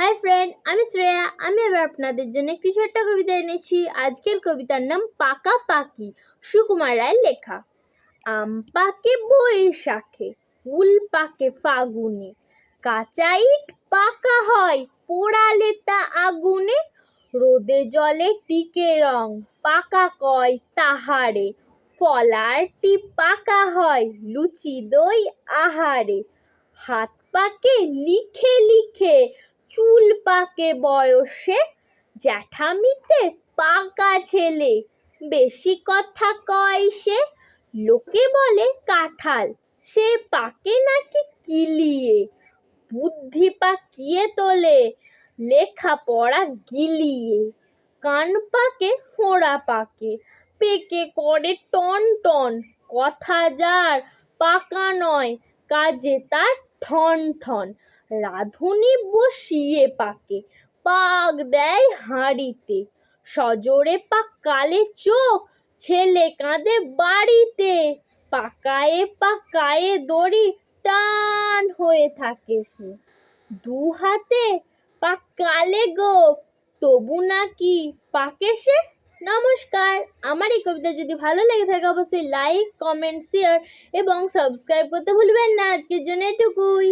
Hi friend, আমি শ্রেয়া। আমি এবার আপনাদের জন্য একটি ছোট্ট কবিতা এনেছি। আজকের কবিতার নাম পাকা পাকি, সুকুমার রায়ের লেখা। আম পাকে বৈশাখে, কুল পাকে ফাগুনে, কাঁচা ইট পাকা হয় পোড়ালে তা আগুনে। রোদে জলে টিকে রং পাকা কয় তাহারে, ফলারটি পাকা হয় লুচি দই আহারে। হাত পাকে লিখে লিখে, চুল পাকে বয়সে, জ্যাঠামিতে পাকা ছেলে, বেশি কথা কয় সে। লোকে বলে কাঁঠাল, সে পাকে নাকি কিলিয়ে, বুদ্ধি পাকিয়ে তোলে লেখা পড়া গিলিয়ে। কান পাকে ফোঁড়া পাকে, পেকে করে টন টন, কথা যার পাকা নয় কাজে তার ঠন ঠন। রাঁধুনি বসিয়ে পাকে, পাক দেয় হাঁড়িতে, সজোরে পাকালে চোখ, ছেলে কাঁদে বাড়িতে। পাকায়ে পাকায়ে দড়ি টান হয়ে থাকে সে, দু হাতে পাকালে গো তবু নাকি পাকে সে। নমস্কার। আমার এই কবিতা যদি ভালো লেগে থাকে অবশ্যই লাইক, কমেন্ট, শেয়ার এবং সাবস্ক্রাইব করতে ভুলবেন না। আজকের জন্য এটুকুই।